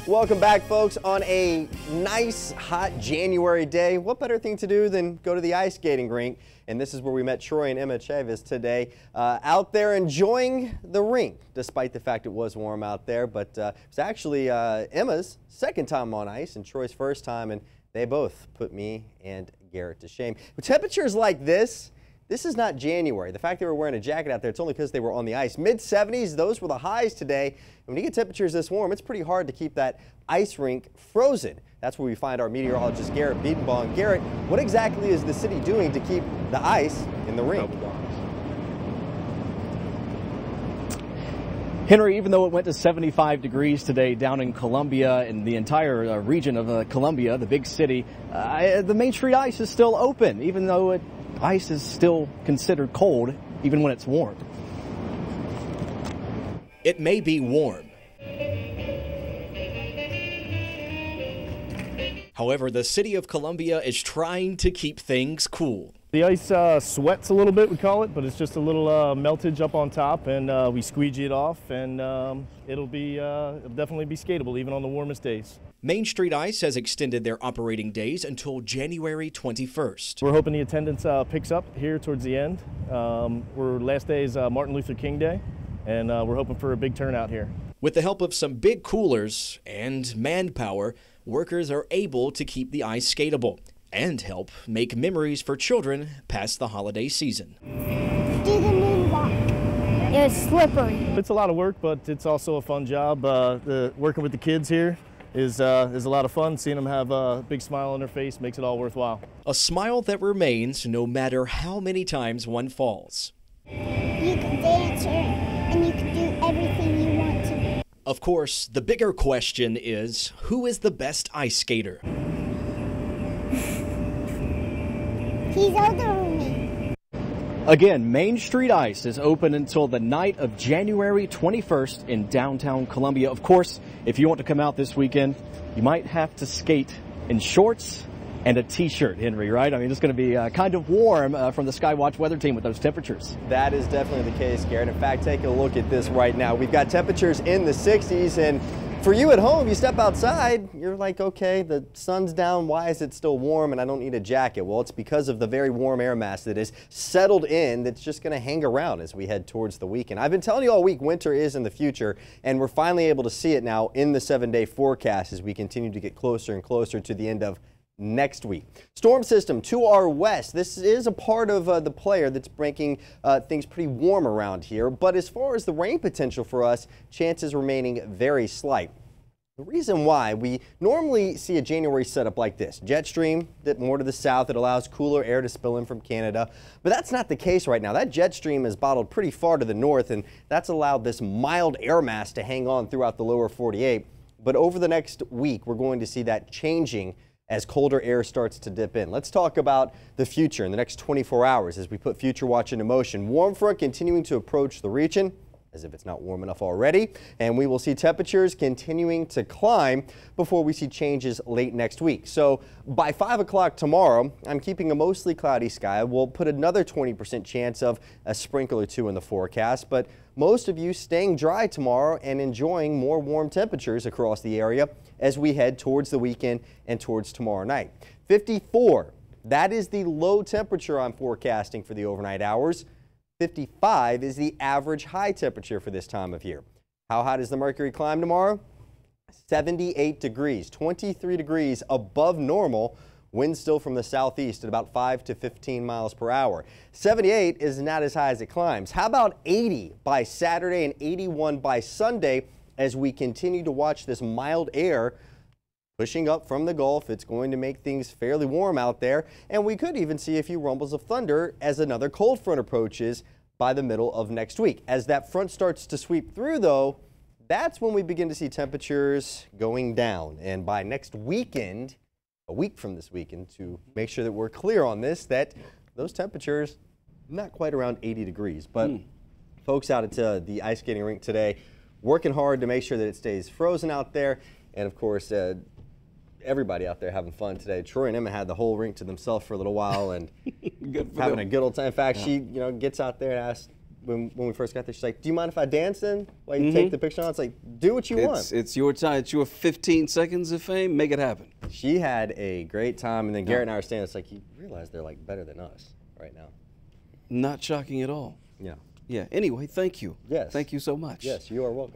Welcome back, folks. On a nice, hot January day, what better thing to do than go to the ice skating rink? And this is where we met Troy and Emma Chavis today, out there enjoying the rink, despite the fact it was warm out there. But it was actually Emma's second time on ice and Troy's first time, and they both put me and Garrett to shame. With temperatures like this is not January. The fact they were wearing a jacket out there, it's only because they were on the ice. Mid-70s, those were the highs today. And when you get temperatures this warm, it's pretty hard to keep that ice rink frozen. That's where we find our meteorologist, Garrett Biedenbaugh. Garrett, what exactly is the city doing to keep the ice in the rink? Henry, even though it went to 75 degrees today down in Columbia and the entire region of Columbia, the big city, the Main Street ice is still open, even though ice is still considered cold, even when it's warm. It may be warm. However, the city of Columbia is trying to keep things cool. The ice sweats a little bit, we call it, but it's just a little meltage up on top, and we squeegee it off, and it'll definitely be skatable even on the warmest days. Main Street Ice has extended their operating days until January 21st. We're hoping the attendance picks up here towards the end. Last day is Martin Luther King Day, and we're hoping for a big turnout here. With the help of some big coolers and manpower, workers are able to keep the ice skatable and help make memories for children past the holiday season. Do the moonwalk. It was slippery. It's a lot of work, but it's also a fun job. Working with the kids here is a lot of fun. Seeing them have a big smile on their face makes it all worthwhile. A smile that remains no matter how many times one falls. You can dance here, and you can do everything you want to. Of course, the bigger question is, who is the best ice skater? He's older than me. Again, Main Street Ice is open until the night of January 21st in downtown Columbia. Of course, if you want to come out this weekend, you might have to skate in shorts and a t-shirt, Henry, right? I mean, it's going to be kind of warm from the Skywatch weather team with those temperatures. That is definitely the case, Garrett. In fact, take a look at this right now. We've got temperatures in the 60s, and for you at home, you step outside, you're like, okay, the sun's down, why is it still warm and I don't need a jacket? Well, it's because of the very warm air mass that is settled in that's just going to hang around as we head towards the weekend. I've been telling you all week, winter is in the future, and we're finally able to see it now in the 7-day forecast as we continue to get closer and closer to the end of next week. Storm system to our west. This is a part of the player that's making things pretty warm around here. But as far as the rain potential for us, chances remaining very slight. The reason why we normally see a January setup like this, jet stream that more to the south, it allows cooler air to spill in from Canada, but that's not the case right now. That jet stream is bottled pretty far to the north, and that's allowed this mild air mass to hang on throughout the lower 48. But over the next week, we're going to see that changing as colder air starts to dip in. Let's talk about the future in the next 24 hours as we put Future Watch into motion. Warm front continuing to approach the region, as if it's not warm enough already, and we will see temperatures continuing to climb before we see changes late next week. So by 5 o'clock tomorrow, I'm keeping a mostly cloudy sky. We'll put another 20% chance of a sprinkle or two in the forecast, but most of you staying dry tomorrow and enjoying more warm temperatures across the area as we head towards the weekend and towards tomorrow night. 54, that is the low temperature I'm forecasting for the overnight hours. 55 is the average high temperature for this time of year. How hot does the mercury climb tomorrow? 78 degrees, 23 degrees above normal. Wind still from the southeast at about 5 to 15 miles per hour. 78 is not as high as it climbs. How about 80 by Saturday and 81 by Sunday as we continue to watch this mild air pushing up from the Gulf? It's going to make things fairly warm out there, and we could even see a few rumbles of thunder as another cold front approaches by the middle of next week. As that front starts to sweep through, though, that's when we begin to see temperatures going down. And by next weekend, a week from this weekend, to make sure that we're clear on this, that those temperatures not quite around 80 degrees. But folks out at the ice skating rink today working hard to make sure that it stays frozen out there. And of course, everybody out there having fun today. Troy and Emma had the whole rink to themselves for a little while and having a good old time. In fact, she gets out there and asks when we first got there. She's like, "Do you mind if I dance in while you take the picture on?" It's like, do what you want. It's your time. It's your 15 seconds of fame. Make it happen. She had a great time, and then Garrett and I are standing. It's like, you realize they're like better than us right now. Not shocking at all. Yeah. Yeah. Anyway, thank you. Yes. Thank you so much. Yes, you are welcome.